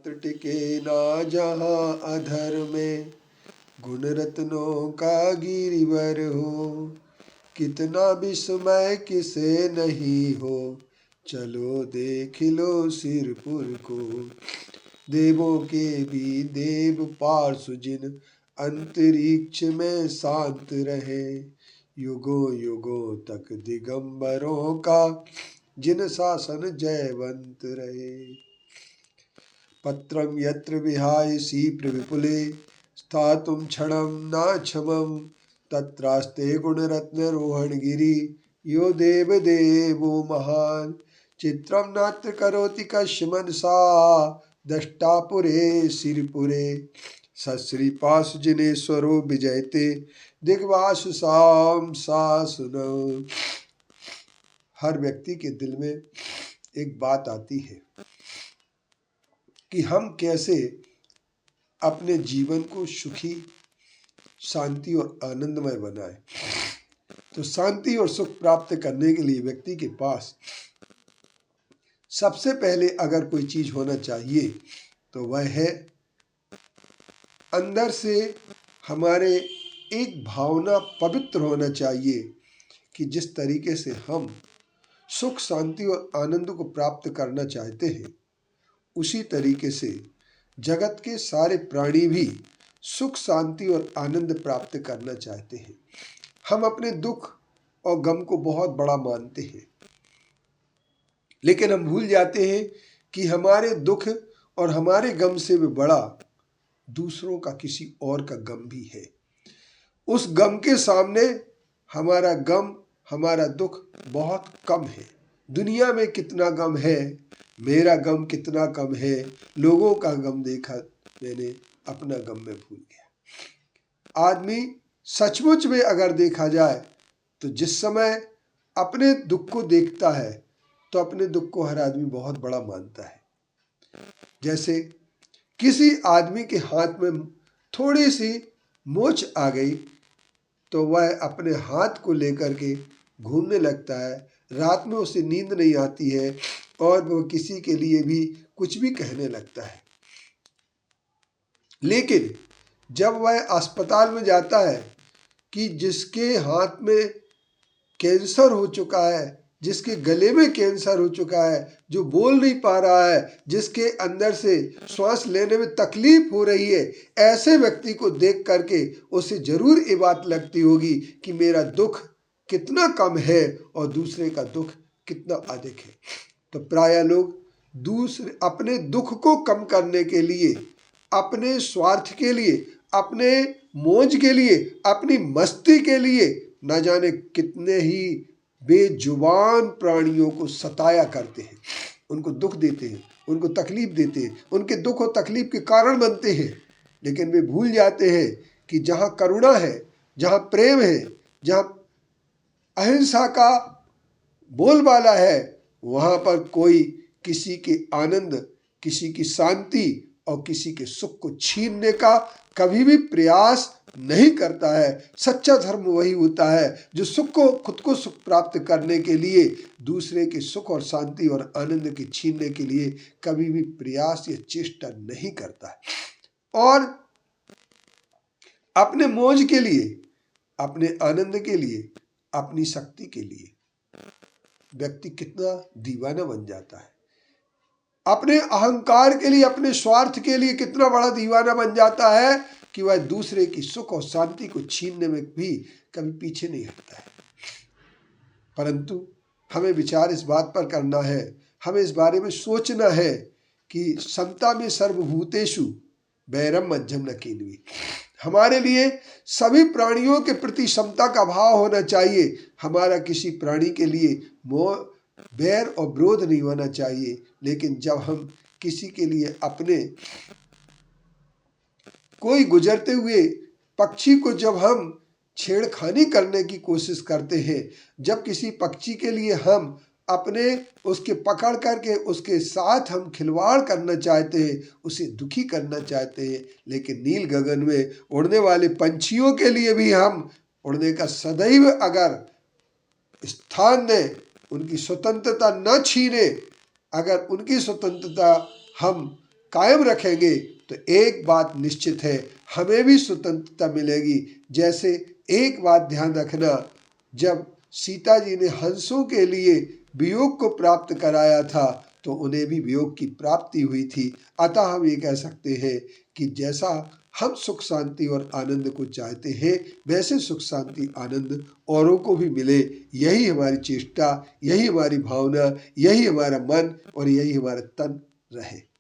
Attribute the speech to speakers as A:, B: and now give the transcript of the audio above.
A: मात्र टिके ना जहाँ अधर में, गुण रत्नों का गिरिवर हो। कितना विस्मय किसे नहीं हो, चलो देख लो सिरपुर को। देवों के भी देव पार्षु जिन, अंतरिक्ष में शांत रहे। युगों युगों तक दिगंबरों का, जिन शासन जयवंत रहे। पत्रं यत्र विहायसी प्रविपुले, स्थातुं क्षणं न क्षमं। तत्रास्ते गुणरत्न रोहणगिरि, यो देव देवो महान्। चित्रं नात्र करोति कस्य मनसा, दष्टा पुरे सिरपुरे। सश्रीपाश जिनेश्वरो विजयते, दिग्वासु साम सा सुनो। हर व्यक्ति के दिल में एक बात आती है कि हम कैसे अपने जीवन को सुखी, शांति और आनंदमय बनाए। तो शांति और सुख प्राप्त करने के लिए व्यक्ति के पास सबसे पहले अगर कोई चीज होना चाहिए तो वह है अंदर से हमारे एक भावना पवित्र होना चाहिए कि जिस तरीके से हम सुख, शांति और आनंद को प्राप्त करना चाहते हैं, उसी तरीके से जगत के सारे प्राणी भी सुख, शांति और आनंद प्राप्त करना चाहते हैं। हम अपने दुख और गम को बहुत बड़ा मानते हैं, लेकिन हम भूल जाते हैं कि हमारे दुख और हमारे गम से भी बड़ा दूसरों का किसी और का गम भी है। उस गम के सामने हमारा गम, हमारा दुख बहुत कम है। दुनिया में कितना गम है, मेरा गम कितना कम है। लोगों का गम देखा मैंने, अपना गम में भूल गया। आदमी सचमुच में अगर देखा जाए तो जिस समय अपने दुख को देखता है तो अपने दुख को हर आदमी बहुत बड़ा मानता है। जैसे किसी आदमी के हाथ में थोड़ी सी मोच आ गई तो वह अपने हाथ को लेकर के घूमने लगता है। रात में उसे नींद नहीं आती है और वह किसी के लिए भी कुछ भी कहने लगता है। लेकिन जब वह अस्पताल में जाता है कि जिसके हाथ में कैंसर हो चुका है, जिसके गले में कैंसर हो चुका है, जो बोल नहीं पा रहा है, जिसके अंदर से श्वास लेने में तकलीफ हो रही है, ऐसे व्यक्ति को देख करके उसे जरूर ये बात लगती होगी कि मेरा दुख कितना कम है और दूसरे का दुख कितना अधिक है। तो प्राय लोग दूसरे अपने दुख को कम करने के लिए, अपने स्वार्थ के लिए, अपने मौज के लिए, अपनी मस्ती के लिए न जाने कितने ही बेजुबान प्राणियों को सताया करते हैं, उनको दुख देते हैं, उनको तकलीफ देते हैं, उनके दुख और तकलीफ के कारण बनते हैं। लेकिन वे भूल जाते हैं कि जहाँ करुणा है, जहाँ प्रेम है, जहाँ अहिंसा का बोलबाला है, वहाँ पर कोई किसी के आनंद, किसी की शांति और किसी के सुख को छीनने का कभी भी प्रयास नहीं करता है। सच्चा धर्म वही होता है जो सुख को, खुद को सुख प्राप्त करने के लिए दूसरे के सुख और शांति और आनंद के छीनने के लिए कभी भी प्रयास या चेष्टा नहीं करता है। और अपने मौज के लिए, अपने आनंद के लिए, अपनी शक्ति के लिए व्यक्ति कितना दीवाना बन जाता है। अपने अहंकार के लिए, अपने स्वार्थ के लिए कितना बड़ा दीवाना बन जाता है कि वह दूसरे की सुख और शांति को छीनने में भी कभी पीछे नहीं हटता है। परंतु हमें विचार इस बात पर करना है, हमें इस बारे में सोचना है कि समता में सर्वभूतेषु वैरम मध्यम न कीन्वी। हमारे लिए सभी प्राणियों के प्रति समता का भाव होना चाहिए। हमारा किसी प्राणी के लिए मोह, बैर और विरोध नहीं होना चाहिए। लेकिन जब हम किसी के लिए, अपने कोई गुजरते हुए पक्षी को जब हम छेड़खानी करने की कोशिश करते हैं, जब किसी पक्षी के लिए हम अपने उसके पकड़ करके उसके साथ हम खिलवाड़ करना चाहते हैं, उसे दुखी करना चाहते हैं, लेकिन नील गगन में उड़ने वाले पंछियों के लिए भी हम उड़ने का सदैव अगर स्थान दें, उनकी स्वतंत्रता न छीने, अगर उनकी स्वतंत्रता हम कायम रखेंगे तो एक बात निश्चित है, हमें भी स्वतंत्रता मिलेगी। जैसे एक बात ध्यान रखना, जब सीता जी ने हंसों के लिए वियोग को प्राप्त कराया था तो उन्हें भी वियोग की प्राप्ति हुई थी। अतः हम ये कह सकते हैं कि जैसा हम सुख शांति और आनंद को चाहते हैं वैसे सुख शांति आनंद औरों को भी मिले, यही हमारी चेष्टा, यही हमारी भावना, यही हमारा मन और यही हमारा तन रहे।